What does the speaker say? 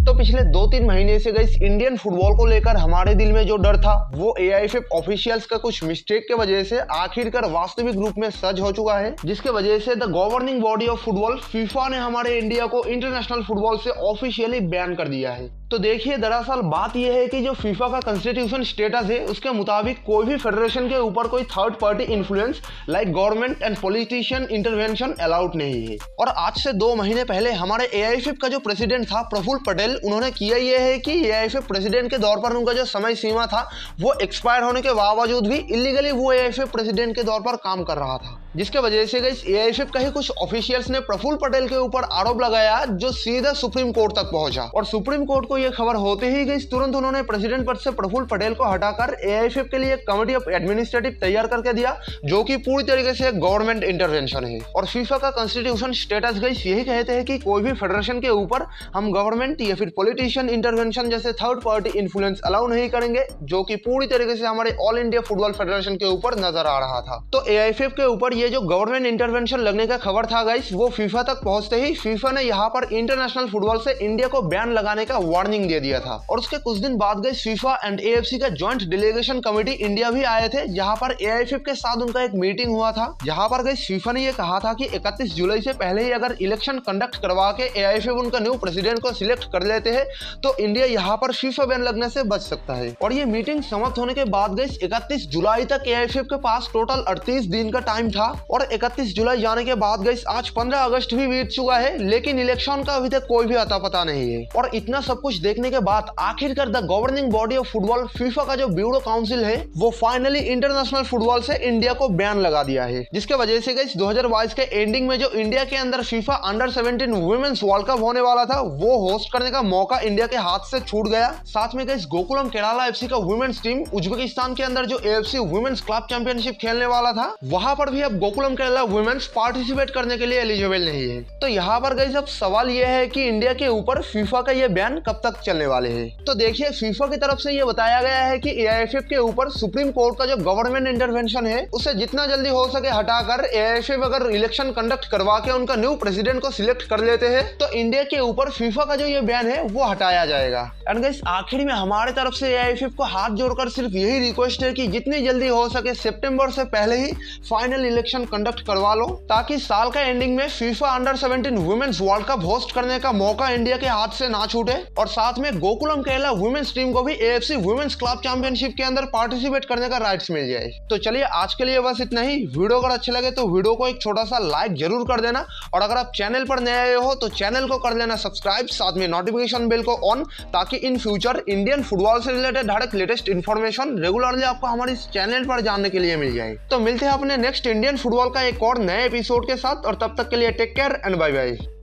तो पिछले 2-3 महीने से गाइस इंडियन फुटबॉल को लेकर हमारे दिल में जो डर था वो एआईएफएफ ऑफिशियल्स का कुछ मिस्टेक के वजह से आखिरकार वास्तविक रूप में सच हो चुका है, जिसके वजह से the governing body of football FIFA ने हमारे इंडिया को इंटरनेशनल फुटबॉल से ऑफिशियली बैन कर दिया है। तो देखिए, दरअसल बात यह है कि जो फीफा का कॉन्स्टिट्यूशन स्टेटस है उसके मुताबिक कोई भी फेडरेशन के ऊपर कोई third party influence like government and politician intervention allowed नहीं है। और आज से 2 महीने पहले हमारे एआईएफएफ का जो प्रेसिडेंट था प्रफुल्ल पटेल, उन्होंने किया यह है कि एआईएफएफ प्रेसिडेंट के दौर पर उनका जो समय सीमा था वो एक्सपायर होने के बावजूद भी इलीगली वो एआईएफएफ प्रेसिडेंट के दौर पर काम कर रहा था, जिसके वजह से गाइस एआईएफएफ का ही कुछ ऑफिशियल्स ने प्रफुल्ल पटेल के ऊपर आरोप लगाया जो सीधा सुप्रीम कोर्ट तक पहुंचा। और सुप्रीम कोर्ट को यह खबर होते ही गाइस तुरंत उन्होंने प्रेसिडेंट पद से प्रफुल्ल पटेल को हटाकर एआईएफएफ के लिए कमेटी ऑफ एडमिनिस्ट्रेटिव तैयार करके दिया, जो कि पूरी तरीके से गवर्नमेंट इंटरवेंशन है। और फीफा का कॉन्स्टिट्यूशन स्टेटस गाइस यही कहते हैं कि कोई भी फेडरेशन के ऊपर हम गवर्नमेंट या फिर पॉलिटिशियन इंटरवेंशन जैसे थर्ड पार्टी इन्फ्लुएंस अलाउ नहीं करेंगे, जो कि पूरी तरीके से हमारे ऑल इंडिया फुटबॉल फेडरेशन के ऊपर नजर आ रहा था। तो एआईएफएफ के ऊपर ये जो गवर्नमेंट इंटरवेंशन लगने का खबर था गाइस वो फीफा तक पहुंचते ही फीफा ने यहाँ पर इंटरनेशनल फुटबॉल से इंडिया को बैन लगाने का वार्निंग दे दिया था। और उसके कुछ दिन बाद गाइस फीफा एंड एएफसी का जॉइंट डेलीगेशन कमेटी इंडिया भी आए थे, जहां पर एआईएफएफ के साथ उनका एक मीटिंग हुआ था, जहां पर गाइस फीफा ने ये कहा था कि 31 जुलाई से पहले ही अगर इलेक्शन कंडक्ट करवा के एआईएफएफ उनका न्यू प्रेसिडेंट को सिलेक्ट कर लेते हैं तो इंडिया यहाँ पर फीफा बैन लगने से बच सकता है। और ये मीटिंग समाप्त होने के बाद गाइस 31 जुलाई तक एआईएफएफ के पास टोटल 38 दिन का टाइम था। और 31 जुलाई जाने के बाद गाइस आज 15 अगस्त भी बीत चुका है, लेकिन इलेक्शन का अभी तक कोई भी अता पता नहीं है। और इतना सब कुछ देखने के बाद आखिरकार the governing body of football FIFA का जो ब्यूरो काउंसिल है वो फाइनली इंटरनेशनल फुटबॉल से इंडिया को बैन लगा दिया है, जिसके वजह से गाइस 2022 के एंडिंग में जो इंडिया के अंदर FIFA under 17 women's World Cup होने वाला था वो होस्ट करने का मौका इंडिया के हाथ से छूट गया। साथ में गाइस गोकुलम केराला एफसी का वुमेन्स टीम उज्बेकिस्तान के अंदर जो एएफसी वुमेन्स क्लब चैंपियनशिप खेलने वाला था वहां पर भी अब गोकुलम केराला वुमेन्स पार्टिसिपेट करने के लिए एलिजिबल नहीं है। तो यहाँ पर गाइस अब सवाल यह है कि इंडिया के ऊपर फीफा का ये बैन कब तक चलने वाले हैं। तो देखिए, फीफा की तरफ से ये बताया गया है कि एआईएफएफ के ऊपर सुप्रीम कोर्ट का जो गवर्नमेंट इंटरवेंशन है उसे जितना जल्दी हो सके हटाकर एआईएफएफ अगर इलेक्शन कंडक्ट करवा के उनका न्यू प्रेसिडेंट को सिलेक्ट कर लेते हैं तो इंडिया के ऊपर फीफा का जो ये बैन है वो हटाया जाएगा। एंड गाइस आखिर में हमारे तरफ से एआईएफएफ को हाथ जोड़कर सिर्फ यही रिक्वेस्ट है कि जितनी जल्दी हो सके सितंबर से पहले ही फाइनल इलेक्शन कंडक्ट करवा लो, ताकि साल का एंडिंग में FIFA under 17 women's World Cup host करने का मौका इंडिया के हाथ से ना छूटे। और साथ में गोकुलम केरला वुमेन्स टीम को भी एएफसी वुमेन्स क्लब चैंपियनशिप के अंदर पार्टिसिपेट करने का राइट्स मिल जाए। तो चलिए आज के लिए बस इतना ही। वीडियो अगर अच्छे लगे तो वीडियो को एक छोटा सा लाइक जरूर कर देना, और अगर आप चैनल पर नए आए हो तो चैनल को कर लेना सब्सक्राइब, साथ में नोटिफिकेशन बेल को ऑन, ताकि इन फ्यूचर इंडियन फुटबॉल से रिलेटेड हर एक लेटेस्ट इन्फॉर्मेशन रेगुलरली आपको हमारे इस चैनल पर जानने के लिए मिल जाए। तो मिलते हैं अपने नेक्स्ट इंडियन फुटबॉल का एक और नए एपिसोड के साथ, और तब तक के लिए take care and bye bye.